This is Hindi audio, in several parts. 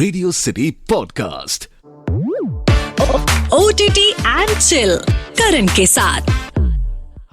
Radio city podcast OTT and chill Karan के साथ।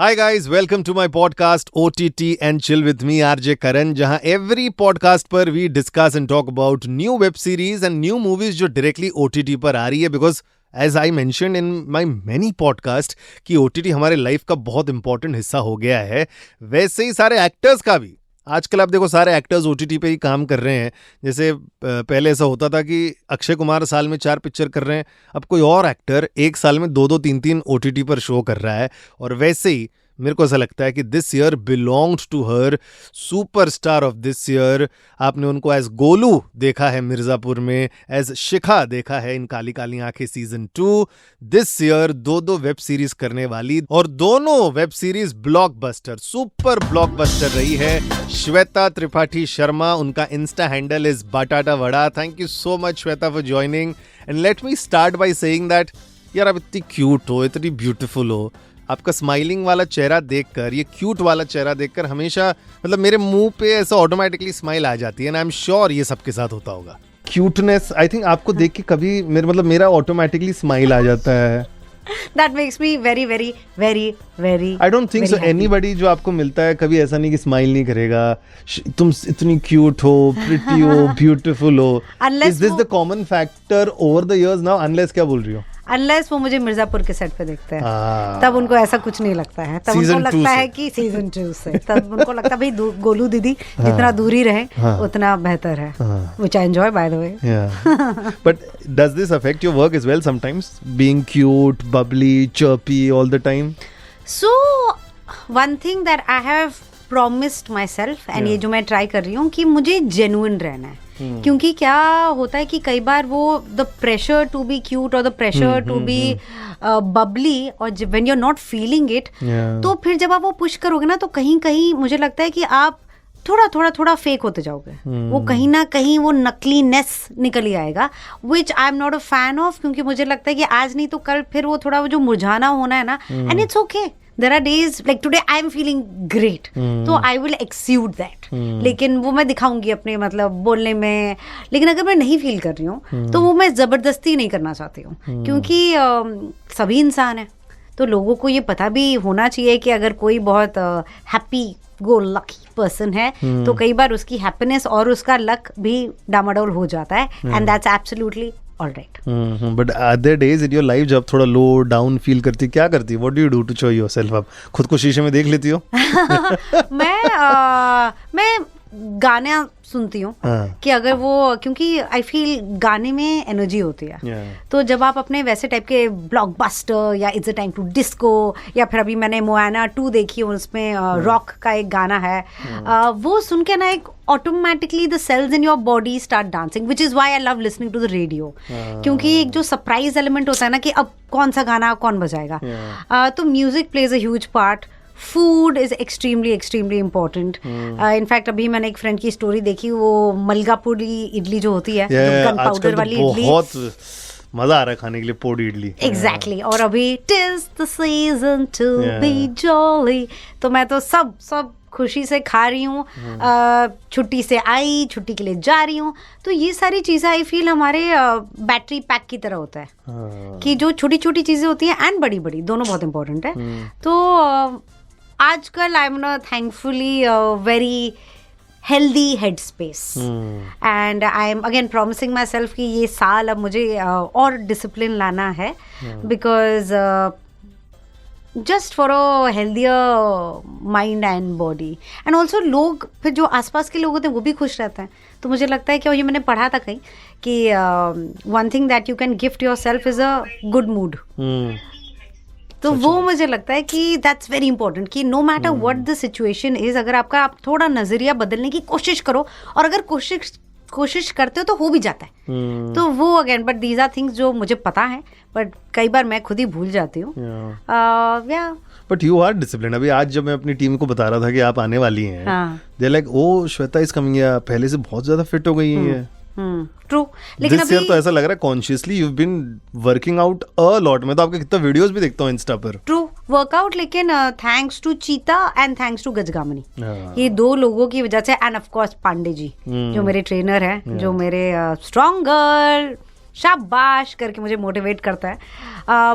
Hi guys, welcome to my podcast OTT and Chill with me RJ Karan, जहां every podcast पर we discuss and talk about new web series and new movies जो directly OTT पर आ रही है, because as I mentioned in my many podcast कि OTT हमारे लाइफ का बहुत इंपॉर्टेंट हिस्सा हो गया है, वैसे ही सारे एक्टर्स का भी। आजकल आप देखो सारे एक्टर्स OTT पे ही काम कर रहे हैं। जैसे पहले ऐसा होता था कि अक्षय कुमार साल में 4 पिक्चर कर रहे हैं, अब कोई और एक्टर एक साल में 2-2, 3-3 OTT पर शो कर रहा है। और वैसे ही मेरे को ऐसा लगता है कि this year belonged to her. Superstar of this year आपने उनको एज गोलू देखा है मिर्जापुर में, एज शिखा देखा है इन काली काली आंखें season 2। This year 2 web series करने वाली, और दोनों web series blockbuster, super blockbuster रही है। श्वेता त्रिपाठी शर्मा, उनका इंस्टा हैंडल इज बटाटा vada. Thank you so much Shweta for joining. And let me start by saying that यार आप इतनी क्यूट हो, इतनी ब्यूटीफुल हो। आपका स्माइलिंग वाला चेहरा देखकर, ये क्यूट वाला चेहरा देखकर हमेशा मतलब मेरे मुंह पे ऐसा ऑटोमेटिकली स्माइल आ जाती है। एंड आई एम श्योर ये सबके साथ होता होगा। क्यूटनेस आई थिंक आपको देख के कभी मेरा ऑटोमेटिकली स्माइल आ जाता है। That makes me very, very, very, very. I don't think so. Anybody जो आपको मिलता है कभी ऐसा नहीं कि स्माइल नहीं करेगा। तुम इतनी क्यूट हो, प्रिटी हो, ब्यूटीफुल हो। Is this the common factor over the years now? Unless क्या बोल रही हो? Unless वो मुझे मिर्जापुर के सेट पे देखते हैं, तब उनको ऐसा कुछ नहीं लगता है। तब उनको लगता है कि सीजन 2 से, तब उनको लगता है भाई गोलू दीदी जितना दूरी रहे उतना बेहतर है। Which I enjoy by the way. Yeah. But does this affect your work as well sometimes? Being cute, bubbly, chirpy all the time? So one thing that I have promised myself and ये जो मैं ट्राई कर रही हूँ कि मुझे जेन्युइन रहना है। क्योंकि क्या होता है कि कई बार वो the pressure to be cute और the pressure to be bubbly, और when you are not feeling it, तो फिर जब आप वो पुश करोगे ना, तो कहीं कहीं मुझे लगता है कि आप थोड़ा फेक होते जाओगे। वो कहीं ना कहीं वो नकलीनेस निकल ही आएगा, which I am not a fan of. क्योंकि मुझे लगता है कि आज नहीं तो कल फिर वो थोड़ा वो जो मुरझाना होना है ना, and it's okay. There are days like today I am feeling great, तो I will exude that, लेकिन वो मैं दिखाऊंगी अपने मतलब बोलने में। लेकिन अगर मैं नहीं फील कर रही हूँ तो वो मैं जबरदस्ती नहीं करना चाहती हूँ, क्योंकि सभी इंसान है, तो लोगों को ये पता भी होना चाहिए कि अगर कोई बहुत हैप्पी गो लकी पर्सन है तो कई बार उसकी हैप्पीनेस और उसका लक भी डामाडोल हो जाता है, and that's absolutely all right. But are there days in your life जब थोड़ा लो डाउन फील करती, क्या करती? What do you do to show yourself up? खुद को शीशे में देख लेती हो? मैं गाने सुनती हूँ कि अगर वो, क्योंकि आई फील गाने में एनर्जी होती है। तो जब आप अपने वैसे टाइप के ब्लॉकबस्टर या it's a time to disco, या फिर अभी मैंने मोआना 2 देखी, उसमें रॉक का एक गाना है, वो सुन के ना एक automatically the cells in your body start dancing, which is why I love listening to the radio. क्योंकि एक जो सरप्राइज एलिमेंट होता है ना कि अब कौन सा गाना कौन बजाएगा, तो music plays a huge part. Food is extremely important. In fact अभी मैंने एक फ्रेंड की स्टोरी देखी, वो मलगापुरी इडली जो होती है, गन पाउडर वाली इडली, बहुत मजा आ रहा है खाने के लिए पोड़ी इडली। एग्जैक्टली। और अभी TISS the season to be jolly, तो मैं तो सब खुशी से खा रही हूँ। छुट्टी से आई, छुट्टी के लिए जा रही हूँ, तो ये सारी चीज़ें आई फील हमारे बैटरी पैक की तरह होता है कि जो छोटी छोटी चीज़ें होती हैं एंड बड़ी बड़ी दोनों बहुत इंपॉर्टेंट है। तो आजकल आई am not thankfully very healthy head space, and I M again promising my self कि ये साल अब मुझे और डिसिप्लिन लाना है, because just for a healthier mind and body. And also लोग, फिर जो आसपास के लोग होते हैं वो भी खुश रहते हैं। तो मुझे लगता है कि ये मैंने पढ़ा था कहीं कि one thing that you can gift yourself is a good mood. तो वो मुझे लगता है कि दैट्स वेरी इंपॉर्टेंट, कि no matter what the situation is, अगर आप थोड़ा नजरिया बदलने की कोशिश करो, और अगर कोशिश करते हो तो हो भी जाता है। तो वो again, but these are things जो मुझे पता है, बट कई बार मैं खुद ही भूल जाती हूँ। But you are discipline. अभी आज जब मैं अपनी टीम को बता रहा था कि आप आने वाली हैं, they like oh Shweta is coming, या पहले से बहुत ज्यादा फिट हो गई है। ट्रू। लेकिन दिस ईयर अभी तो ऐसा लग रहा है consciously you been working out a lot. मैं तो आपके कितना वीडियोस भी देखता हूँ इंस्टा पर। ट्रू वर्कआउट, लेकिन thanks to Cheeta and thanks to Gajgamini, हाँ। ये दो लोगों की वजह से, and of course Pandey ji जो मेरे ट्रेनर हैं, जो मेरे स्ट्रॉन्ग गर्ल शाबाश करके मुझे मोटिवेट करता है।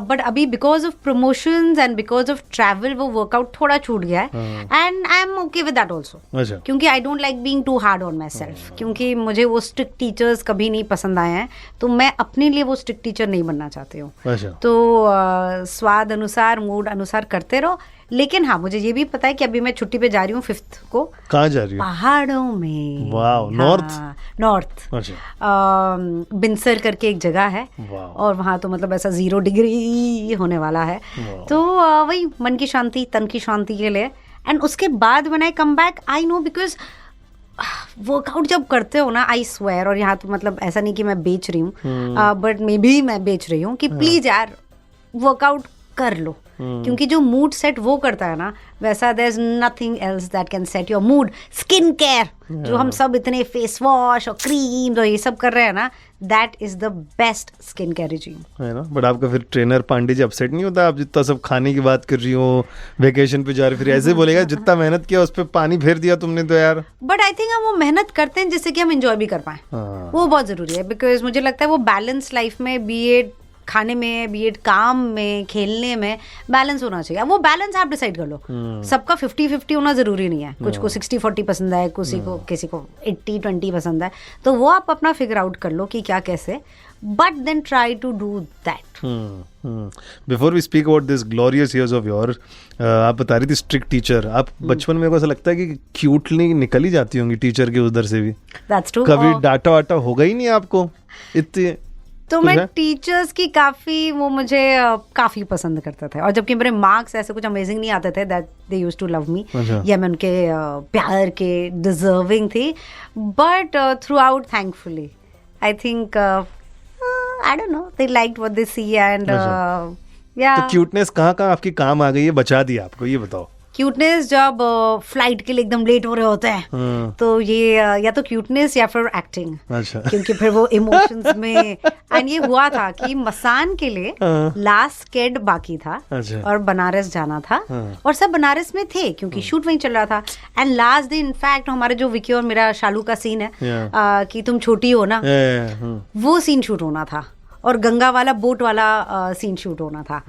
बट अभी because of promotions and because of travel वो वर्कआउट थोड़ा छूट गया है, and I am okay with that also. अच्छा। क्योंकि I don't like being too hard on myself, क्योंकि मुझे वो स्ट्रिक्ट टीचर्स कभी नहीं पसंद आए हैं, तो मैं अपने लिए वो स्ट्रिक्ट टीचर नहीं बनना चाहती हूँ। अच्छा। तो स्वाद अनुसार मूड अनुसार करते रहो। लेकिन हाँ, मुझे ये भी पता है कि अभी मैं छुट्टी पे जा रही हूँ 5th को कहाँ जा रही हो? पहाड़ों में। Wow, north. अच्छा। बिनसर करके एक जगह है, वाओ। और वहाँ तो मतलब ऐसा 0 डिग्री होने वाला है। वाओ। तो वही मन की शांति तन की शांति के लिए। एंड उसके बाद when I come back I know, because workout जब करते हो ना, आई स्वेयर, और यहाँ तो मतलब ऐसा नहीं कि मैं बेच रही हूँ, बट मे बी मैं बेच रही हूँ कि प्लीज यार वर्कआउट कर लो, क्योंकि जो मूड सेट वो करता है ना, वैसा there is nothing else that can set your mood. Skin care जो हम सब इतने फेस वॉश और क्रीम और ये सब कर रहे हैं ना, that is the best skin care regime, है ना। बट आपका फिर ट्रेनर पांडे जी अपसेट नहीं होता? आप जितना सब खाने की बात कर रही हो, वेकेशन पे जा रही, फिर ऐसे बोलेगा जितना मेहनत किया उस पर पानी फेर दिया तुमने तो यार। बट आई थिंक हम वो मेहनत करते हैं जिससे कि हम एंजॉय भी कर पाए। वो बहुत जरूरी है, बिकॉज मुझे लगता है वो बैलेंस लाइफ में, बी एड खाने में, बी एड काम में, खेलने में बैलेंस होना चाहिए। वो बैलेंस आप डिसाइड कर लो। सबका 50-50 होना जरूरी नहीं है। कुछ को 60-40 पसंद है, किसी को 80-20 पसंद है, तो वो आप अपना फिगर आउट कर लो कि क्या कैसे, but then try to do that. Before we speak about this glorious years of your, आप बता रही थी स्ट्रिक्ट टीचर, आप बचपन में को ऐसा लगता है कि क्यूटली निकल ही जाती होंगी टीचर के उधर से भी? That's true. कभी डाटा वाटा होगा ही नहीं आपको इतने? तो मैं टीचर्स की काफ़ी वो मुझे काफ़ी पसंद करते थे, और जबकि मेरे मार्क्स ऐसे कुछ अमेजिंग नहीं आते थे, that they used to love me, या मैं उनके प्यार के डिजर्विंग थी, but throughout thankfully I think I don't know, they liked what they see, and yeah. तो क्यूटनेस कहाँ आपकी काम आ गई है, बचा दिया आपको, ये बताओ। क्यूटनेस जब फ्लाइट के लिए एकदम लेट हो रहे होते हैं, तो ये या तो क्यूटनेस या फिर एक्टिंग। अच्छा। क्योंकि फिर वो इमोशंस में, एंड ये हुआ था कि मसान के लिए लास्ट स्केड बाकी था। अच्छा। और बनारस जाना था, और सब बनारस में थे क्योंकि शूट वहीं चल रहा था। एंड लास्ट डे इनफैक्ट हमारे जो विकी और मेरा शालू का सीन है, कि तुम छोटी हो ना, वो सीन शूट होना था, और गंगा वाला बोट वाला सीन शूट होना था,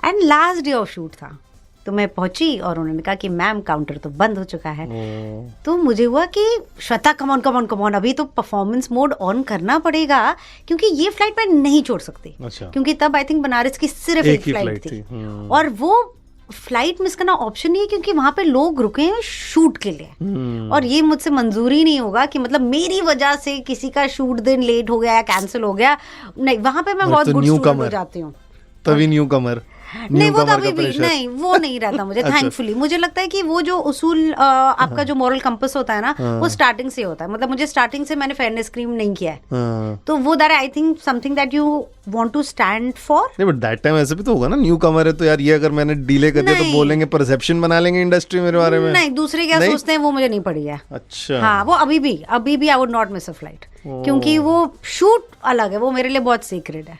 and last day of shoot था। तो मैं पहुंची और उन्होंने कहा कि मैम काउंटर तो बंद हो चुका है। तो मुझे हुआ कि श्वेता कमॉन अभी तो परफॉर्मेंस मोड ऑन करना पड़ेगा, क्योंकि ये फ्लाइट मैं नहीं छोड़ सकती। अच्छा। क्योंकि तब आई थिंक बनारस की सिर्फ एक फ्लाइट थी, और वो फ्लाइट मिस करना ऑप्शन नहीं है, क्योंकि वहां पे लोग रुके हैं शूट के लिए, और ये मुझसे मंजूरी नहीं होगा कि मतलब मेरी वजह से किसी का शूट दिन लेट हो गया या कैंसिल हो गया। नहीं, वहां पे मैं बहुत गुड स्टूडेंट हो जाती हूँ। तभी न्यू कमर नहीं, वो तभी भी नहीं, वो नहीं रहता मुझे। थैंकफुली मुझे लगता है कि वो जो उसूल आपका जो मॉरल कंपस होता है ना, वो स्टार्टिंग से होता है। मतलब मुझे स्टार्टिंग से मैंने फेयरनेस क्रीम नहीं किया है, तो वो that I think something that you want to stand for. नहीं, बट दैट टाइम ऐसे भी तो होगा ना, न्यू कमर है तो यार ये अगर मैंने डीले कर दिया तो बोलेंगे, परसेप्शन बना लेंगे इंडस्ट्री मेरे बारे में। नहीं, दूसरे क्या सोचते हैं वो मुझे नहीं पड़ी है। अच्छा। हाँ, वो अभी भी I would not miss a flight, क्योंकि वो शूट अलग है, वो मेरे लिए बहुत सीक्रेट है।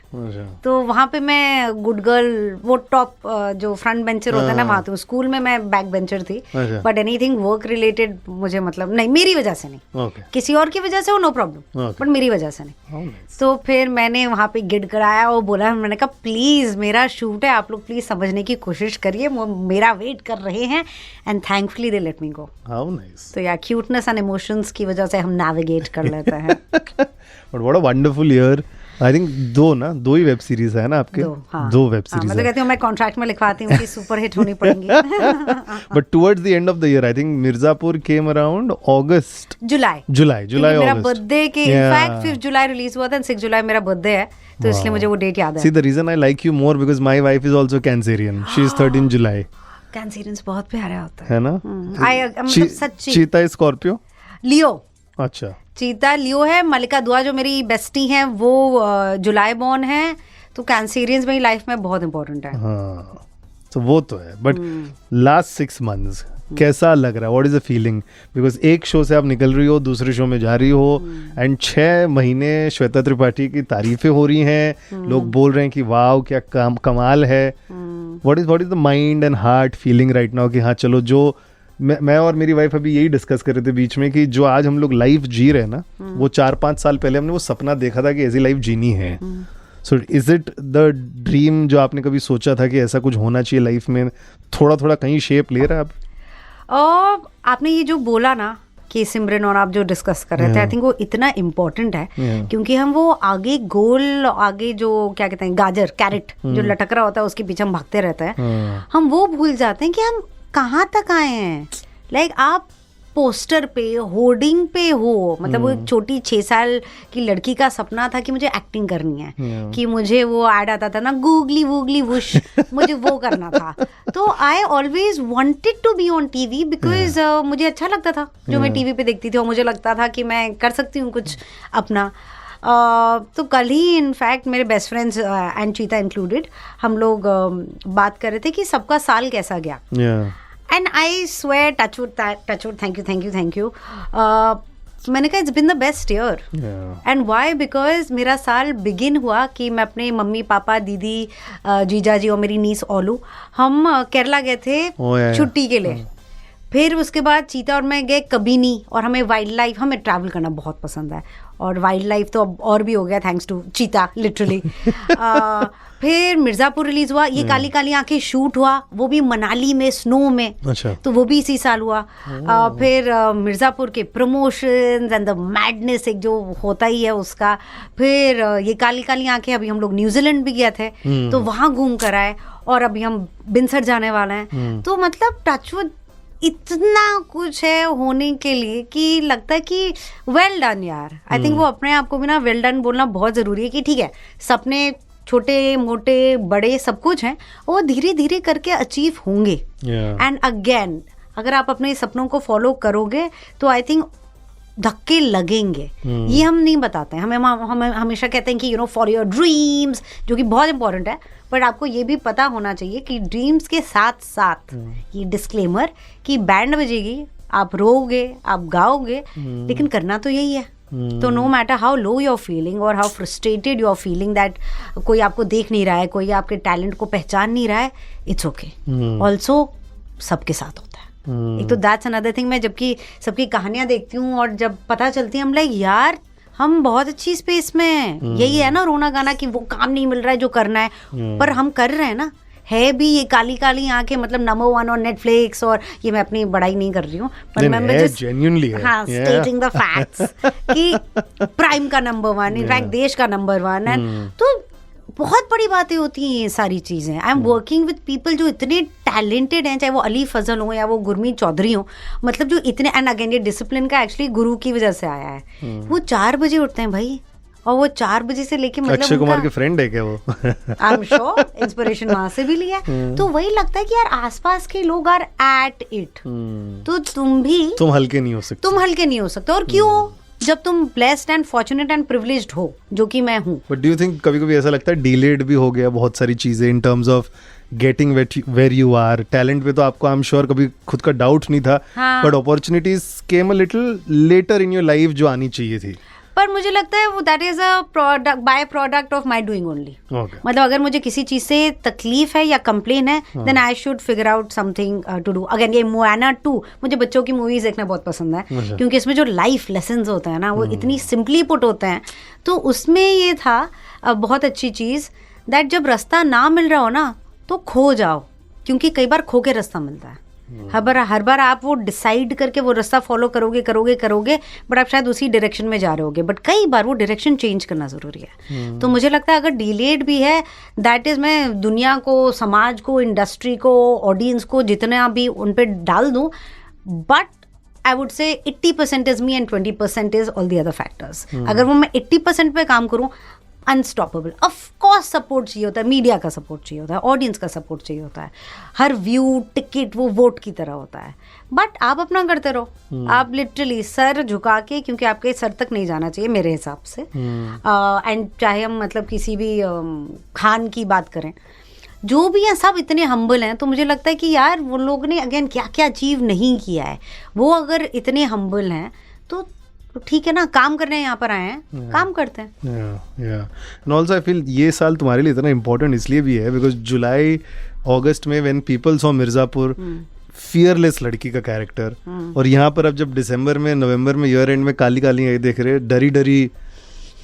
तो वहां पे मैं गुड गर्ल, वो टॉप जो फ्रंट बेंचर होता है ना, वहां तो स्कूल में मैं बैक बेंचर थी, बट एनीथिंग वर्क रिलेटेड मुझे मतलब नहीं, मेरी वजह से नहीं, किसी और की वजह से हो नो प्रॉब्लम, बट मेरी वजह से नहीं। तो फिर मैंने वहां पे गिड़गिड़ाया और बोला, मैंने कहा प्लीज मेरा शूट है, आप लोग प्लीज समझने की कोशिश करिए, वो मेरा वेट कर रहे हैं, and thankfully they let me go. How nice. तो या क्यूटनेस एंड इमोशंस की वजह से हम नेविगेट कर लेते हैं। But what a wonderful year. I think दो ही वेब सीरीज है ना आपके? दो वेब सीरीज। मैं तो कहती हूँ, मैं कॉन्ट्रैक्ट में लिखवाती हूँ कि सुपर हिट होनी पड़ेंगी। But towards the end of the year I think Mirzapur came around August, जुलाई मेरा बर्थडे के इनफैक्ट 5 जुलाई रिलीज हुआ था, 6 जुलाई मेरा बर्थडे है, तो इसलिए मुझे वो डेट याद है। See, the reason I like you more because my wife is also Cancerian. She is 13 July. Cancerians बहुत प्यारे होता है ना? मतलब सच्ची। चीता स्कॉर्पियो? लियो। अच्छा। चीता लियो है। मलिका दुआ जो मेरी बेस्टी हैं वो जुलाई बॉर्न है, तो कैंसेरियंस मेरी लाइफ में बहुत इंपॉर्टेंट है। हाँ, तो वो तो है, बट लास्ट 6 months कैसा लग रहा है, what is the feeling? Because एक शो से आप निकल रही हो, दूसरे शो में जा रही हो, एंड 6 महीने श्वेता त्रिपाठी की तारीफें हो रही हैं, लोग बोल रहे हैं कि वाह क्या कमाल है. What is the mind and heart feeling right now कि हाँ चलो, जो मैं और मेरी वाइफ अभी यही डिस्कस कर रहे थे बीच में कि जो आज हम लोग लाइफ जी रहे हैं ना, वो 4-5 साल पहले हमने वो सपना देखा था कि ऐसी लाइफ जीनी है. So is it the dream जो आपने कभी सोचा था कि ऐसा कुछ होना चाहिए लाइफ में, थोड़ा थोड़ा कहीं शेप ले रहा है अब? और आपने ये जो बोला ना कि सिमरन और आप जो डिस्कस कर रहे थे, आई थिंक वो इतना इम्पोर्टेंट है क्योंकि हम वो आगे गोल, आगे जो क्या कहते हैं गाजर, कैरेट जो लटक रहा होता है उसके पीछे हम भागते रहते हैं, हम वो भूल जाते हैं कि हम कहाँ तक आए हैं. लाइक आप पोस्टर पे, होर्डिंग पे हो, मतलब वो एक छोटी 6 साल की लड़की का सपना था कि मुझे एक्टिंग करनी है, कि मुझे वो ऐड आता था ना, गूगली वूगली वुश, मुझे वो करना था. तो I always wanted to be on TV because मुझे अच्छा लगता था जो मैं टीवी पे देखती थी, और मुझे लगता था कि मैं कर सकती हूँ कुछ अपना. तो कल ही इनफैक्ट मेरे बेस्ट फ्रेंड्स एंड चीता इंक्लूडेड, हम लोग बात कर रहे थे कि सबका साल कैसा गया. And I swear, touchwood, thank you. मैंने कहा it's been the best year. And why? Because मेरा साल बिगिन हुआ कि मैं अपने मम्मी पापा, दीदी, जीजा जी और मेरी नीस ओलू, हम केरला गए थे छुट्टी के लिए. फिर उसके बाद चीता और मैं गए कबीनी, और हमें वाइल्ड लाइफ, हमें ट्रैवल करना बहुत पसंद है, और वाइल्ड लाइफ तो अब और भी हो गया थैंक्स टू चीता लिटरली. फिर मिर्जापुर रिलीज हुआ, ये काली काली आंखें शूट हुआ, वो भी मनाली में स्नो में. अच्छा. तो वो भी इसी साल हुआ. फिर मिर्जापुर के प्रमोशंस एंड द मैडनेस एक जो होता ही है उसका. फिर ये काली काली आंखें, अभी हम लोग न्यूजीलैंड भी गए थे तो वहां घूम कर आए, और अभी हम बिनसर जाने वाले हैं. तो मतलब टचवुड इतना कुछ है होने के लिए कि लगता है कि वेल डन यार. आई थिंक वो अपने आप को भी ना वेल डन बोलना बहुत जरूरी है कि ठीक है, सपने छोटे मोटे बड़े सब कुछ हैं, वो धीरे धीरे करके अचीव होंगे. एंड अगेन अगर आप अपने सपनों को फॉलो करोगे तो आई थिंक धक्के लगेंगे. ये हम नहीं बताते हैं, हमें हमेशा कहते हैं कि फॉर योर ड्रीम्स, जो कि बहुत इंपॉर्टेंट है, बट आपको ये भी पता होना चाहिए कि ड्रीम्स के साथ साथ ये डिस्क्लेमर कि बैंड बजेगी, आप रोओगे, आप गाओगे, लेकिन करना तो यही है. तो no matter how low you are feeling और how frustrated you are feeling that कोई आपको देख नहीं रहा है, कोई आपके टैलेंट को पहचान नहीं रहा है, इट्स ओके. ऑल्सो सबके साथ होता है. एक तो दैट्स अनदर थिंग. मैं जबकि सबकी कहानियां देखती हूँ और जब पता चलती है, हम लाइक यार हम बहुत अच्छी स्पेस में हैं. यही है ना रोना गाना कि वो काम नहीं मिल रहा है जो करना है, पर हम कर रहे हैं ना. है भी ये काली काली आंखें, मतलब नंबर 1 on Netflix, और ये मैं अपनी बड़ाई नहीं कर रही हूँ, पर मैं just genuinely stating the facts कि प्राइम का नंबर 1, इनफैक्ट देश का नंबर 1. एंड तो बहुत बड़ी बातें होती हैं ये सारी चीज़ें. I am working with people जो इतने टैलेंटेड हैं, चाहे वो अली फजल हो या वो गुरमीत चौधरी हो, मतलब जो इतने, एंड अगेन ये डिसिप्लिन का एक्चुअली गुरु की वजह से आया है. वो 4 बजे उठते हैं भाई, और वो 4 बजे से लेके मतलब अक्षय कुमार के फ्रेंड है क्या वो? आई एम श्योर इंस्पिरेशन वहां से भी लिया. तो वही लगता है कि यार आसपास के लोग आर एट इट, तो तुम हल्के नहीं हो सकते. और क्यों, जब तुम blessed and fortunate and privileged हो, जो कि मैं हूँ. बट डू यू थिंक कभी कभी ऐसा लगता है डिलेड भी हो गया बहुत सारी चीजें in terms of getting where you are? Talent पे तो आपको आई एम श्योर कभी खुद का डाउट नहीं था, but opportunities came a little letter in your life जो आनी चाहिए थी. पर मुझे लगता है वो that is a product, by product of my doing only. मतलब अगर मुझे किसी चीज से तकलीफ है या कंप्लेन है, then I should figure out something to do. Again ये मोआना 2, मुझे बच्चों की मूवीज देखना बहुत पसंद है क्योंकि इसमें जो लाइफ लेसन्स होते हैं ना, वो इतनी सिंपली पुट होते हैं. तो उसमें ये था बहुत अच्छी चीज, दैट जब रास्ता ना मिल रहा हो ना तो खो जाओ, क्योंकि कई बार खो के रास्ता मिलता है. हर बार आप वो डिसाइड करके वो रास्ता फॉलो करोगे, बट आप शायद उसी डायरेक्शन में जा रहे होगे, बट कई बार वो डायरेक्शन चेंज करना ज़रूरी है. तो मुझे लगता है अगर डिलेड भी है, दैट इज़ मैं दुनिया को, समाज को, इंडस्ट्री को, ऑडियंस को जितना भी उन पर डाल दूँ, but I would say 80% is me and 20% is all the other factors. अगर वो मैं 80% पे काम करूँ, अनस्टॉपेबल. ऑफ कोर्स सपोर्ट चाहिए होता है, मीडिया का सपोर्ट चाहिए होता है, ऑडियंस का सपोर्ट चाहिए होता है, हर व्यू टिकट वो वोट की तरह होता है, बट आप अपना करते रहो. आप लिटरली सर झुका के, क्योंकि आपके सर तक नहीं जाना चाहिए मेरे हिसाब से. एंड चाहे हम मतलब किसी भी खान की बात करें, जो भी हैं सब इतने हम्बल हैं, तो मुझे लगता है कि यार वो लोग ने अगेन क्या क्या अचीव नहीं किया है, वो अगर इतने हम्बल हैं तो ठीक है ना, काम करने यहाँ पर आए हैं, काम करते हैं। एंड ऑल्सो आई फील ये साल तुम्हारे लिए इतना इम्पोर्टेंट इसलिए भी है बिकॉज जुलाई अगस्त में when people saw Mirzapur, fearless लड़की का कैरेक्टर, और यहाँ पर अब जब दिसंबर में नवंबर में ईयर एंड में काली काली देख रहे, डरी डरी,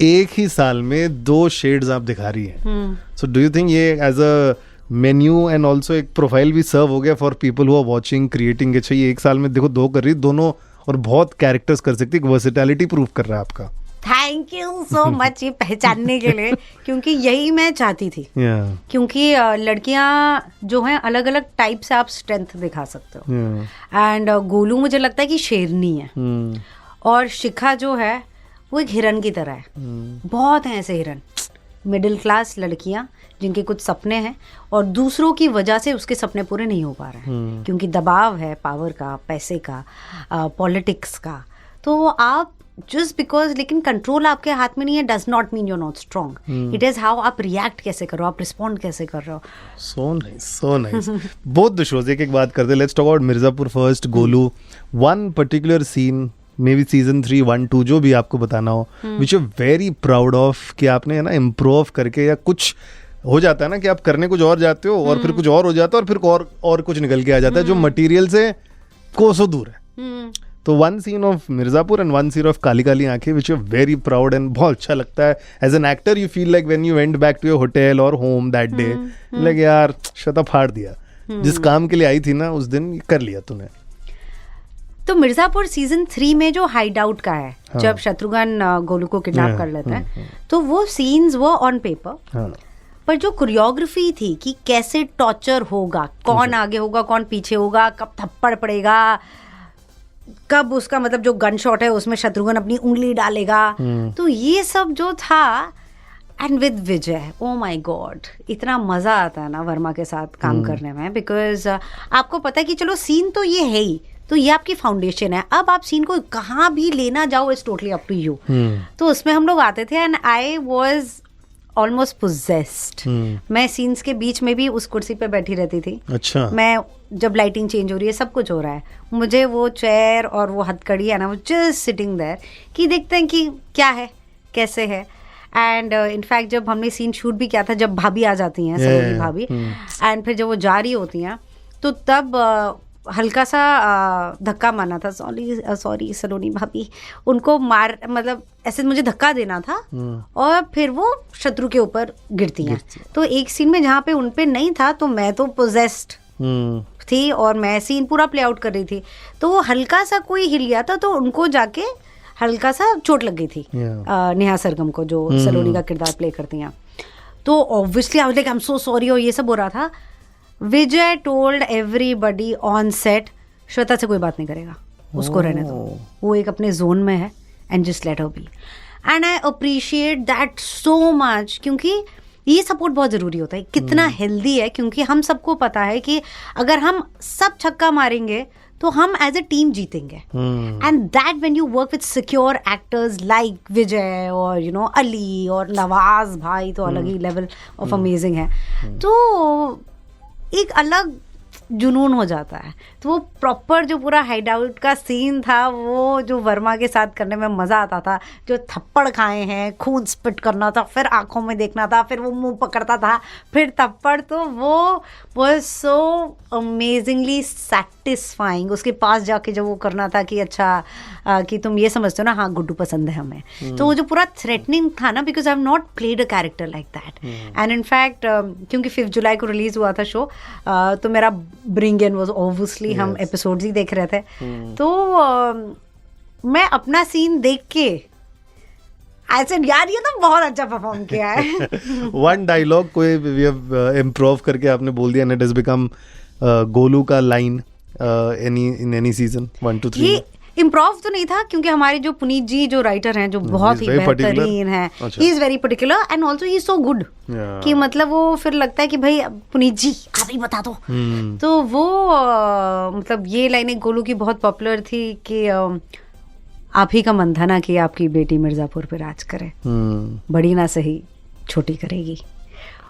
एक ही साल में 2 शेड्स आप दिखा रही हैं। सो डू यू थिंक ये as a menu and also एक प्रोफाइल भी सर्व हो गया for people who are watching, creating? अच्छा ये एक साल में देखो 2 कर रही, दोनों और बहुत कैरेक्टर्स कर सकती, वर्सेटैलिटी प्रूव कर रहा है आपका। थैंक यू सो मच ये पहचानने के लिए, क्योंकि यही मैं चाहती थी। क्योंकि लड़कियां जो हैं अलग अलग टाइप से आप स्ट्रेंथ दिखा सकते हो। एंड गोलू मुझे लगता है कि शेरनी है, और शिखा जो है वो एक हिरन की तरह है। बहुत हैं ऐसे हिरन, मिडिल क्लास लड़कियां जिनके कुछ सपने हैं और दूसरों की वजह से उसके सपने पूरे नहीं हो पा रहे हैं, क्योंकि दबाव है पावर का, पैसे का, पॉलिटिक्स का। तो आप जस्ट बिकॉज, लेकिन कंट्रोल आपके हाथ में नहीं है does not mean you not strong. It is how आप रिएक्ट कैसे करो, आप रिस्पॉन्ड कैसे कर रहे हो। So nice both the shows. एक बात करते, let's talk about Mirzapur first. Golu, one particular scene, maybe season 3, 1, 2 जो भी आपको बताना हो, which you very proud of, कि आपने है ना इम्प्रूव करके, या कुछ हो जाता है ना कि आप करने कुछ और जाते हो और फिर कुछ और हो जाता है और फिर और कुछ निकल के आ जाता है जो मटेरियल से कोसों दूर है। तो one scene of Mirzapur and one scene of Kaali Kaali Aankhen which you very proud and बहुत अच्छा लगता है as an actor. You feel like when you went back to your hotel और होम दैट डे, लाइक यार शता फाड़ दिया, जिस काम के लिए आई थी ना उस दिन कर लिया तूने। तो मिर्जापुर सीजन 3 में जो हाइड आउट का है, जब शत्रुघ्न गोलू को किडनैप कर लेता है, तो वो सीन्स वो ऑन पेपर, पर जो कोरियोग्राफी थी कि कैसे टॉर्चर होगा, कौन आगे होगा कौन पीछे होगा, कब थप्पड़ पड़ेगा, कब उसका मतलब जो गन शॉट है उसमें शत्रुघ्न अपनी उंगली डालेगा, तो ये सब जो था, and with Vijay, oh my God, इतना मजा आता है ना वर्मा के साथ काम करने में, बिकॉज आपको पता है कि चलो सीन तो ये है ही, तो ये आपकी फाउंडेशन है, अब आप सीन को कहाँ भी लेना जाओ it's totally up to you. तो उसमें हम लोग आते थे and I was almost possessed. मैं सीन्स के बीच में भी उस कुर्सी पे बैठी रहती थी। अच्छा। मैं जब लाइटिंग चेंज हो रही है, सब कुछ हो रहा है, मुझे वो चेयर और वो हथकड़ी है ना, वो जस्ट सिटिंग देयर कि देखते हैं कि क्या है कैसे है। एंड इनफैक्ट जब हमने सीन शूट भी किया था, जब भाभी आ जाती हैं, सलोनी भाभी, एंड फिर जब वो जा रही होती हैं, तो तब हल्का सा धक्का मारना था, सॉरी सलोनी भाभी, उनको मार मतलब ऐसे मुझे धक्का देना था और फिर वो शत्रु के ऊपर गिरती हैं। तो एक सीन में जहाँ पे उन पे नहीं था, तो मैं तो पोजेस्ड थी और मैं सीन पूरा प्ले आउट कर रही थी, तो वो हल्का सा कोई हिल गया था, तो उनको जाके हल्का सा चोट लग गई थी नेहा सरगम को, जो सलोनी का किरदार प्ले करती हैं। तो obviously I was like I am so sorry, और ये सब हो रहा था। Vijay told everybody on set, Shweta से कोई बात नहीं करेगा, उसको रहने दो, वो एक अपने जोन में है, and just let her be. And I appreciate that so much, क्योंकि ये सपोर्ट बहुत ज़रूरी होता है, कितना हेल्दी है, क्योंकि हम सबको पता है कि अगर हम सब छक्का मारेंगे तो हम एज ए टीम जीतेंगे। And that when you work with secure actors like Vijay और यू नो अली और नवाज भाई, तो अलग ही लेवल ऑफ अमेजिंग है, तो एक अलग जुनून हो जाता है। तो वो प्रॉपर जो पूरा हाइड आउट का सीन था, वो जो वर्मा के साथ करने में मज़ा आता था, जो थप्पड़ खाए हैं, खून स्पिट करना था, फिर आंखों में देखना था, फिर वो मुंह पकड़ता था, फिर थप्पड़, तो वो वाज सो अमेजिंगली सेटिस्फाइंग। उसके पास जाके जब वो करना था कि अच्छा कि तुम ये समझते हो ना, हाँ गुड्डू पसंद है हमें, तो वो जो पूरा थ्रेटनिंग था ना, because I have not played a character like that. And in fact क्योंकि 5 जुलाई को रिलीज हुआ था शो, तो मेरा ब्रिंग इन वाज ऑब्वियसली हम एपिसोड्स ही देख रहे थे, तो मैं अपना सीन देख के आई सेड यार ये तो बहुत अच्छा परफॉर्म किया है। वन डायलॉग कोई वी हैव इम्प्रूव करके आपने बोल दिया, and it has become Golu का line in any season 1 to 3। ये इम्प्रोव तो नहीं था, क्योंकि हमारे जो पुनीत जी जो राइटर हैं, जो बहुत ही बेहतरीन हैं, he is very particular and also he is so good, कि मतलब वो फिर लगता है कि भाई पुनीत जी आप ही बता दो। तो वो मतलब ये लाइनें गोलू की बहुत पॉपुलर थी कि आप ही का मन था ना कि आपकी बेटी मिर्जापुर पे राज करे, बड़ी ना सही छोटी करेगी।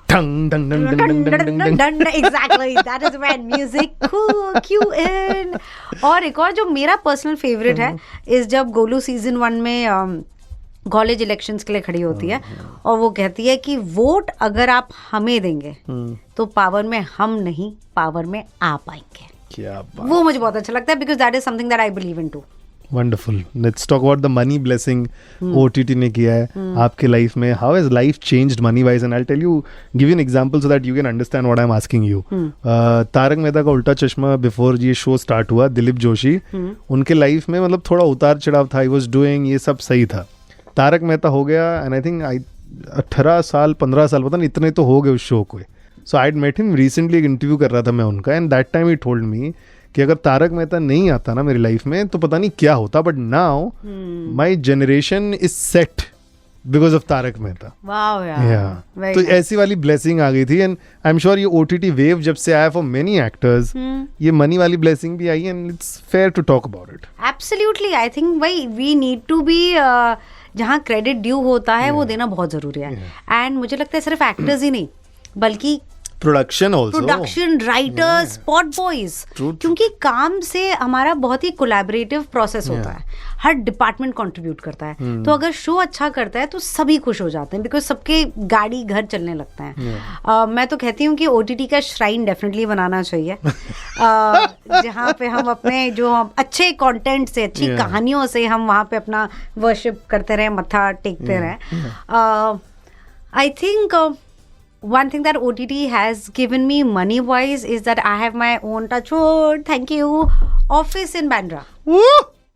Dun, dun, dun, dun, dun, dun, dun, dun. Exactly, that is when music cue in. और एक और जो मेरा पर्सनल फेवरेट है इस जब गोलू सीजन 1 में कॉलेज इलेक्शंस के लिए खड़ी होती है और वो कहती है कि वोट अगर आप हमें देंगे तो पावर में हम नहीं, पावर में आप आएंगे. क्या बात. वो मुझे बहुत अच्छा लगता है because that is something that I believe in too. Wonderful. Let's talk about the money blessing OTT ने किया है आपके लाइफ में. How has life changed money wise? And I tell you, give an example so that you can understand what I am asking you. Taarak Mehta Ka Ooltah चश्मा बिफोर ये शो स्टार्ट हुआ, दिलीप जोशी उनके लाइफ में मतलब थोड़ा उतार चढ़ाव था. ही वाज डूइंग, ये सब सही था. तारक मेहता हो गया एंड आई थिंक 18 साल 15 साल पता नहीं इतने तो हो गए उस शो को. सो आई मेट हिम रिसेंटली, एक इंटरव्यू कर रहा था मैं उनका, and that time he told me कि अगर तारक मेहता नहीं आता ना मेरी लाइफ में तो पता नहीं क्या होता. But now my generation is set because of Tarak Mehta. Wow यार, तो ऐसी वाली ब्लेसिंग आ गई थी. एंड आई एम श्योर ये OTT वेव जब से आया फॉर मेनी एक्टर्स, ये मनी वाली ब्लेसिंग भी आई and it's fair to talk about it. Absolutely. I think भाई वी नीड टू बी, जहाँ क्रेडिट ड्यू होता है वो देना बहुत जरूरी है. एंड मुझे लगता है सिर्फ एक्टर्स ही नहीं बल्कि production also, production writers, spot boys, क्योंकि काम से हमारा बहुत ही कोलैबोरेटिव प्रोसेस होता है. हर डिपार्टमेंट कंट्रीब्यूट करता है. तो अगर शो अच्छा करता है तो सभी खुश हो जाते हैं बिकॉज सबके गाड़ी घर चलने लगता है. मैं तो कहती हूँ कि OTT का श्राइन डेफिनेटली बनाना चाहिए जहाँ पे हम अपने जो हम अच्छे कंटेंट से, अच्छी कहानियों से हम वहाँ पे अपना वर्शिप करते रहें, मत्था टेकते रहें. I think one thing that OTT has given me money wise is that I have my own touch wood, thank you, office in Bandra.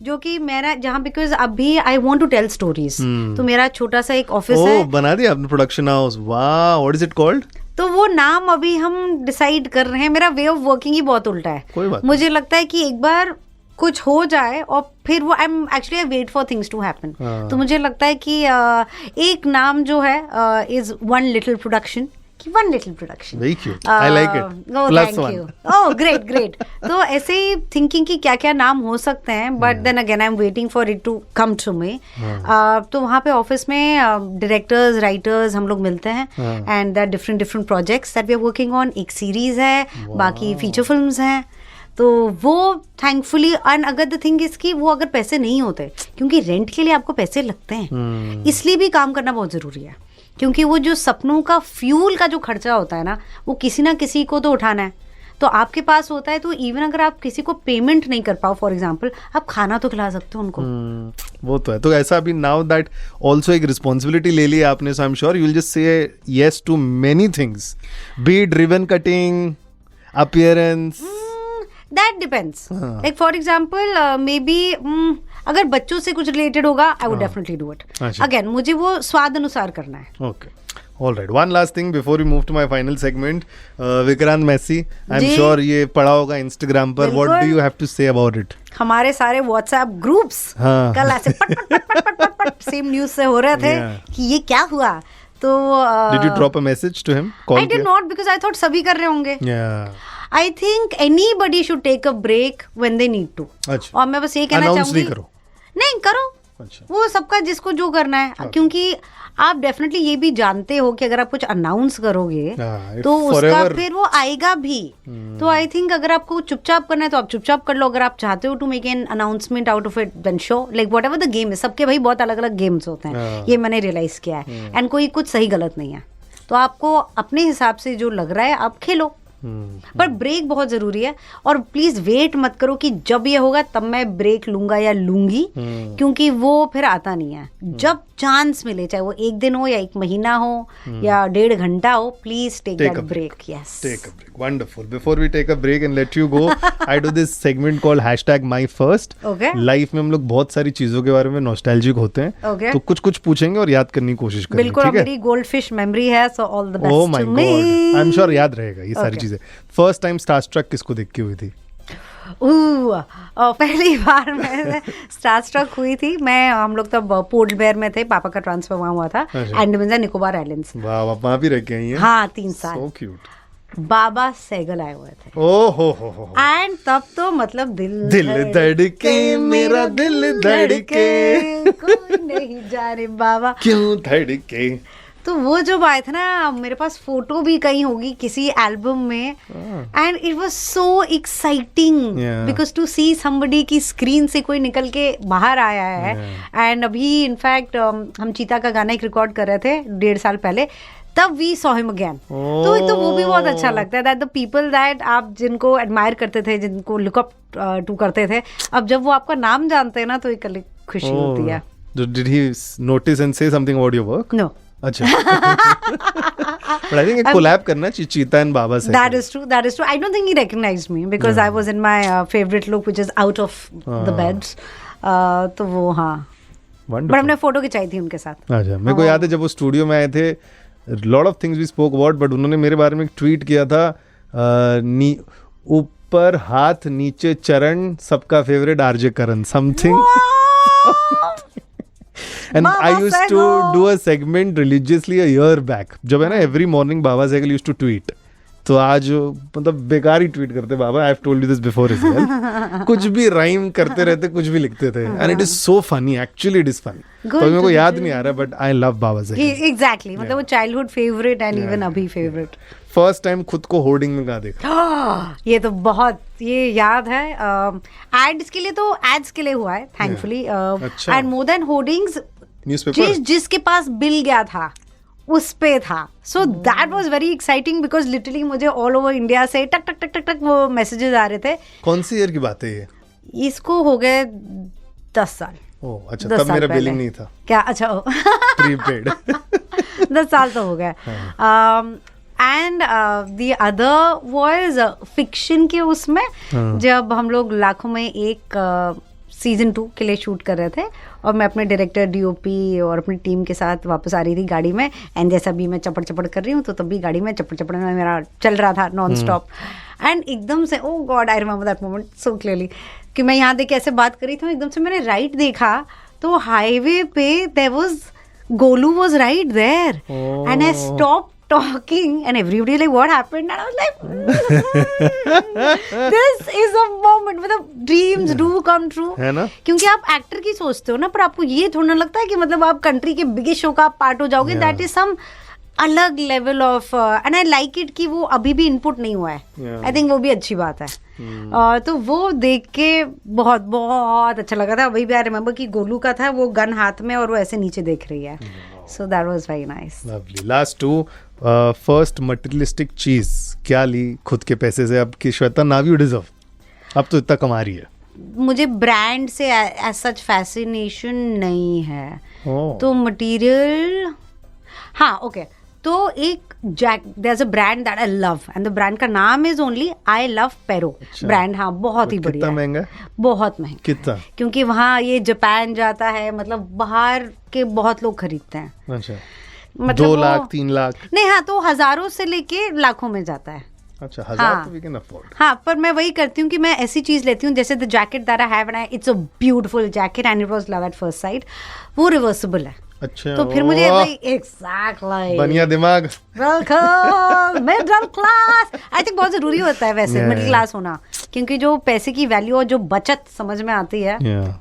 जो कि मेरा जहाँ बिकॉज अभी I want to tell stories, तो मेरा छोटा सा एक ऑफिस है. बना दिया आपने प्रोडक्शन हाउस. वाह, व्हाट इज इट कॉल्ड? तो वो नाम अभी हम डिसाइड कर रहे हैं. मेरा वे ऑफ वर्किंग ही बहुत उल्टा है. कोई बात. मुझे लगता है कि एक बार कुछ हो जाए और फिर वो I wait for things to happen. तो मुझे लगता है कि एक नाम जो है is one little production. Very cute. I like it. Oh, Plus thank one. you. Oh, great. तो ऐसे ही थिंकिंग कि क्या क्या नाम हो सकते हैं, but then again I am waiting for it to come to me. तो वहाँ पे ऑफिस में डायरेक्टर्स, राइटर्स हम लोग मिलते हैं and there different projects that we are working on. एक सीरीज है, बाकी फीचर फिल्म्स हैं. तो वो थैंकफुली, एंड अगर द थिंग इज कि वो अगर पैसे नहीं होते, क्योंकि रेंट के लिए आपको पैसे लगते हैं, इसलिए भी काम करना बहुत ज़रूरी है. क्योंकि वो जो सपनों का फ्यूल का जो खर्चा होता है ना, वो किसी ना किसी को तो उठाना है. तो आपके पास होता है तो इवन अगर आप किसी को पेमेंट नहीं कर पाओ, फॉर एग्जांपल, आप खाना तो खिला सकते हो उनको. वो तो है. तो ऐसा अभी नाउ दैट ऑल्सो एक रिस्पॉन्सिबिलिटी ले ली आपने, so I am sure you will just say yes to many things, be it ribbon cutting, appearance. That depends. Like for example maybe अगर बच्चों से कुछ रिलेटेड होगा, I would definitely do it. Again मुझे वो स्वाद अनुसार करना है. Okay, all right. One last thing before we move to my final segment. Vikrant Massey, I am sure ये पढ़ा होगा इंस्टाग्राम पर. What do you have to say about it? हमारे सारे व्हाट्सएप ग्रुप्स कल ऐसे पट सेम न्यूज से हो रहे थे कि ये क्या हुआ. तो did you drop a message to him? I did not because I thought सभी कर रहे होंगे. I think anybody should take a break when they need to. अच्छा. और मैं बस ये कहना चाहूंगी, नहीं करो. अच्छा. वो सबका जिसको जो करना है. okay. क्योंकि आप डेफिनेटली ये भी जानते हो कि अगर आप कुछ अनाउंस करोगे तो उसका फिर वो आएगा भी. तो आई थिंक अगर आपको चुपचाप करना है तो आप चुपचाप कर लो. अगर आप चाहते हो to make an announcement out of it, then show. Like whatever the game है, सबके भाई बहुत अलग अलग गेम्स होते हैं. ये मैंने रियलाइज किया है. एंड कोई कुछ सही गलत नहीं है. तो आपको अपने हिसाब से जो लग रहा है आप खेलो. पर ब्रेक बहुत जरूरी है. और प्लीज वेट मत करो कि जब ये होगा तब मैं ब्रेक लूंगा या लूंगी, क्योंकि वो फिर आता नहीं है. जब चांस मिले, चाहे वो एक दिन हो या एक महीना हो या 1.5 घंटा हो, please take that break. Yes, take a break. Wonderful. Before we take a break and let you go, I do this segment called #myfirst. Life में हम लोग बहुत सारी चीजों के बारे में नॉस्टैल्जिक होते हैं. तो कुछ पूछेंगे और याद करने की कोशिश करेंगे. बिल्कुल, मेरी गोल्डफिश मेमोरी है, so all the best. Oh my God, I am sure याद रहेगा ये सारी चीजें. फर्स्ट टाइम स्टारस्ट्रक किसको देख के हुई थी? पहली बार मैं स्टारस्ट्रक हुई थी. हम लोग तब पोर्ट ब्लेयर में थे, पापा का ट्रांसफर वहाँ हुआ था, अंडमान एंड निकोबार आइलैंड्स. वाह, वहाँ भी रह के आई हैं? हाँ, 3 साल. So cute. बाबा सहगल आए हुए थे. ओहो हो. एंड तब तो मतलब दिल धड़के, मेरा दिल धड़के, कोई नहीं जाने बाबा क्यों धड़के. तो वो जब आए थे ना, मेरे पास फोटो भी कहीं होगी किसी एल्बम में, and it was so exciting because to see somebody की स्क्रीन से कोई निकल के बाहर आया है. एंड अभी इनफैक्ट हम चीता का गाना एक रिकॉर्ड कर रहे थे 1.5 साल पहले, तब वी सॉ हिम अगेन. तो वो भी बहुत अच्छा लगता है दैट द पीपल दैट आप जिनको एडमायर करते थे, जिनको लुक अप टू करते थे, अब जब वो आपका नाम जानते हैं ना, तो एक अलग खुशी होती है. Did he notice and say something about your work? No. अच्छा. But I think एक collab करना चाहिए चीता and बाबा से. That is true. I don't think he recognized me because I was in my favorite look, which is out of the beds. तो वो हाँ. Wonderful. But हमने फोटो खिंचाई थी उनके साथ. अच्छा, मेरे को याद है जब वो स्टूडियो में आए थे, lot of things we spoke about, but उन्होंने मेरे बारे में एक ट्वीट किया था, ऊपर हाथ नीचे चरण, सबका favourite RJ Karan, something. And Baba I used to Sahel. do a segment religiously a year back. जब है ना every morning Baba cycle used to tweet. तो आज मतलब बेकार ही ट्वीट करते बाबा. I have told you this before as well. कुछ भी राइम करते रहते, कुछ भी लिखते थे, and it is so funny. Actually it is funny. तो मेरे को याद नहीं आ रहा, but I love Baba cycle. Exactly, मतलब वो चाइल्डहुड फेवरेट एंड इवन अभी फेवरेट. फर्स्ट टाइम खुद को होर्डिंग में कहाँ देखा? ये तो बहुत, ये याद है. एड्स के लिए तो एड्स के लिए हुआ है thankfully, and more than hoardings, newspaper जिसके पास बिल गया था उस पे था. सो that was very exciting because literally मुझे ऑल ओवर इंडिया से टक टक टक टक टक वो मैसेजेस आ रहे थे. कौन सी ईयर की बात है ये? इसको हो गए 10 साल. ओह अच्छा, 10 तब साल मेरा पहले. बिलिंग नहीं था क्या? अच्छा प्रीपेड. 10 साल तो हो गए. And the other was fiction के उसमें, जब हम लोग लाखों में एक सीजन 2 के लिए शूट कर रहे थे, और मैं अपने डायरेक्टर, डीओपी और अपनी टीम के साथ वापस आ रही थी गाड़ी में, एंड जैसा भी मैं चपड़ चपड़ कर रही हूँ, तो तब भी गाड़ी में चपड़ चपड़ में मेरा चल रहा था नॉन स्टॉप. एंड एकदम से, oh god, I remember that moment so clearly, कि मैं यहाँ देख के ऐसे बात करी थी, एकदम से मैंने राइट देखा, तो हाईवे पे there was Golu was right there, and I stop talking and everybody like what happened, and I was like this is a moment, मतलब dreams do come true, है ना? क्योंकि आप एक्टर की सोचते हो ना, पर आपको ये थोड़ा लगता है कि मतलब आप कंट्री के बिगेस्ट शो का आप पार्ट हो जाओगे. दैट इज सम अलग level of, and I like it कि वो अभी भी इनपुट नहीं हुआ है. आई थिंक वो भी अच्छी बात है. तो वो देख के बहुत बहुत अच्छा लगा था. अभी भी आई रिमेम्बर कि गोलू का था वो गन हाथ में और वो ऐसे नीचे देख रही है. So that was very nice. Lovely. Last two, first materialistic चीज क्या ली खुद के पैसे से? अब की श्वेता, नाउ यू डिजर्व, अब तो इतना कमा रही है. मुझे ब्रांड से एज सच फैसिनेशन नहीं है. Oh. तो मटेरियल, हाँ ओके. तो एक there is a brand that I love, and the brand का नाम is only I love Pero brand. हाँ, बहुत ही बढ़िया. कितना महंगा? बहुत महंगा. कितना? क्योंकि वहाँ ये जापान जाता है, मतलब बाहर के बहुत लोग खरीदते हैं. अच्छा, मतलब 2 लाख 3 लाख नहीं, हाँ, तो हजारों से लेके लाखों में जाता है. अच्छा, 1000 तो वी कैन अफोर्ड. हाँ, पर मैं वही करती हूँ कि मैं ऐसी चीज लेती हूँ, जैसे the jacket that I have, and it's a beautiful jacket and it was love at first sight. वो रिवर्सिबल है. अच्छा, तो फिर मुझे एग्जैक्टली बनिया दिमाग. Welcome middle class. I think बहुत जरूरी होता है वैसे मिडिल क्लास होना, क्योंकि जो पैसे की वैल्यू और जो बचत समझ में आती है.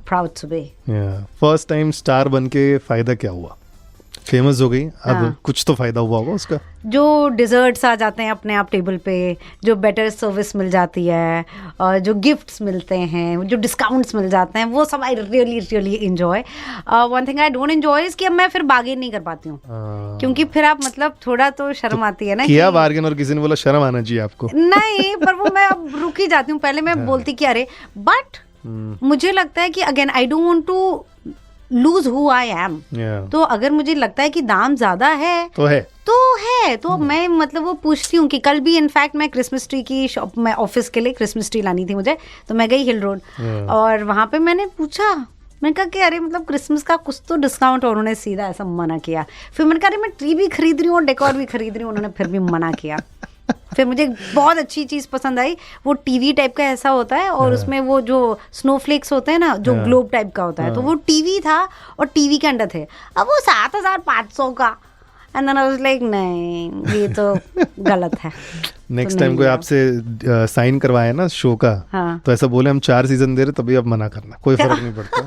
Proud to be. First time star बन के फायदा क्या हुआ? फेमस हो गई, अब कुछ तो फायदा हुआ होगा उसका. जो डिजर्ट्स आ जाते हैं अपने आप टेबल पे, जो बेटर सर्विस मिल जाती है, और जो गिफ्ट्स मिलते हैं, जो डिस्काउंट्स मिल जाते हैं, वो सब I really really enjoy. One thing I don't enjoy is कि अब मैं फिर बार्गेन नहीं कर पाती हूँ, क्योंकि फिर आप मतलब थोड़ा तो शर्म आती है ना. किया बार्गेन और किसी ने बोला शर्म आना चाहिए आपको? नहीं, पर वो मैं अब रुक ही जाती हूँ. पहले मैं बोलती कि अरे, बट मुझे लगता है कि again I don't want to lose who I am. तो अगर मुझे लगता है कि दाम ज्यादा है तो मैं मतलब वो पूछती हूँ. कि कल भी इनफैक्ट मैं क्रिसमस ट्री की शॉप में, ऑफिस के लिए क्रिसमस ट्री लानी थी मुझे, तो मैं गई हिल रोड, और वहां पे मैंने पूछा, मैंने कहा कि अरे मतलब क्रिसमस का कुछ तो डिस्काउंट, और उन्होंने सीधा ऐसा मना किया. फिर मैंने कहा अरे मैं ट्री भी खरीद रही हूँ और डेकोर भी खरीद रही हूँ, उन्होंने फिर भी मना किया. फिर मुझे बहुत अच्छी चीज पसंद आई, वो टीवी टाइप का ऐसा होता है, और उसमें वो जो स्नोफ्लेक्स होते हैं ना, जो ग्लोब टाइप का होता है, तो वो टीवी था और टीवी के अंदर थे. अब वो 7,500 का, and then I was like नहीं, ये तो गलत है. नेक्स्ट टाइम कोई आपसे साइन करवाए ना शो का, तो ऐसा बोले हम 4 सीजन दे रहे, तभी आप मना करना, कोई फर्क नहीं पड़ता.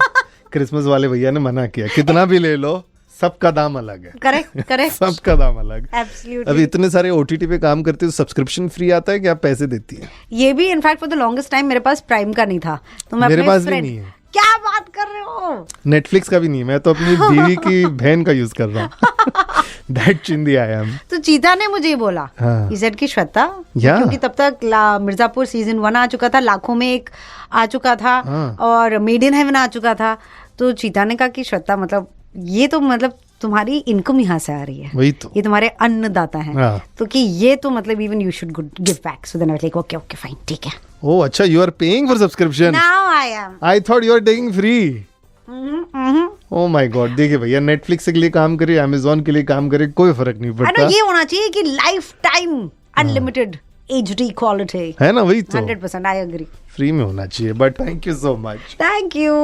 क्रिसमस वाले भैया ने मना किया, कितना भी ले लो, सबका दाम अलग है। करेक्ट करेक्ट सबका दाम अलग। एब्सोल्युटली। अभी इतने सारे ओटीटी पे काम करते हो, सब्सक्रिप्शन फ्री आता है कि आप पैसे देती है? ये भी in fact for the longest time मेरे पास प्राइम का नहीं था, तो मैं मेरे अपने पास भी friend- नहीं है। क्या बात कर रहे हो? नेटफ्लिक्स का भी नहीं, मैं तो अपनी बीवी की बहन का यूज कर रहा हूँ। दैट चिंदी आई एम। तो चीता ने मुझे बोला, हाँ। he said कि श्वेता, Yeah. क्योंकि तब तक मिर्जापुर सीजन 1 आ चुका था, लाखों में एक आ चुका था, हाँ। और मेड इन हेवन आ चुका था। तो चीता ने कहा कि श्वेता मतलब ये तो मतलब तुम्हारी इनकम यहाँ से आ रही है, वही तो। ये तुम्हारे अन्नदाता हैं, हाँ। तो कि ये तो मतलब even you should give back. So then I was like okay okay fine, ठीक है। ओह अच्छा, you are paying for subscription. Now I am. I thought you are taking free. Oh my god. देखिए भैया, नेटफ्लिक्स के लिए काम करे, अमेजोन के लिए काम करे, कोई फर्क नहीं पड़ता। ये होना चाहिए कि life time unlimited HD quality. है ना, वही तो 100% आई एग्री। फ्री में होना चाहिए। But thank you so much thank you.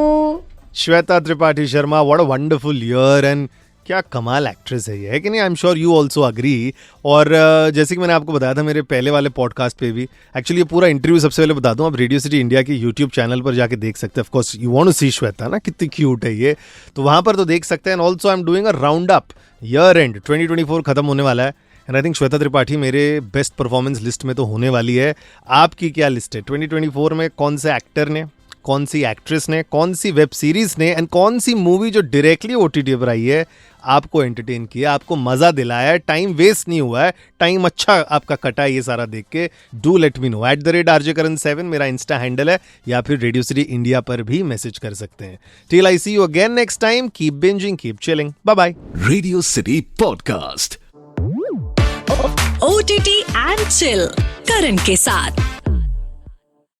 Shweta Tripathi Sharma. What a wonderful year, and क्या कमाल एक्ट्रेस है ये, है कि नहीं? आई am sure you also agree. और जैसे कि मैंने आपको बताया था मेरे पहले वाले पॉडकास्ट पे भी, एक्चुअली ये पूरा इंटरव्यू सबसे पहले बता दूं, आप रेडियो सिटी इंडिया के यूट्यूब चैनल पर जाके देख सकते हैं। Of course you want to see Shweta ना, कितनी क्यूट है ये, तो वहां पर तो देख सकते हैं। And also I am doing a round up, year and 2024 खत्म होने वाला है, and I think Shweta Tripathi मेरे बेस्ट परफॉर्मेंस लिस्ट में तो होने वाली है। आपकी क्या लिस्ट है 2024 में? कौन से एक्टर ने, कौन सी एक्ट्रेस ने, कौन सी वेब सीरीज ने, एंड कौन सी मूवी जो डायरेक्टली ओटीटी पर आई है आपको एंटरटेन किया, आपको मजा दिलाया है, टाइम वेस्ट नहीं हुआ है, टाइम अच्छा आपका कटा है ये सारा देख के? Do let me know. @RJKaran7 मेरा इंस्टा हैंडल है, या फिर रेडियो सिटी इंडिया पर भी मैसेज कर सकते हैं। Till I see you again next time, keep bingeing, keep chilling, bye bye. Radio City Podcast. OTT and Chill Karan के साथ।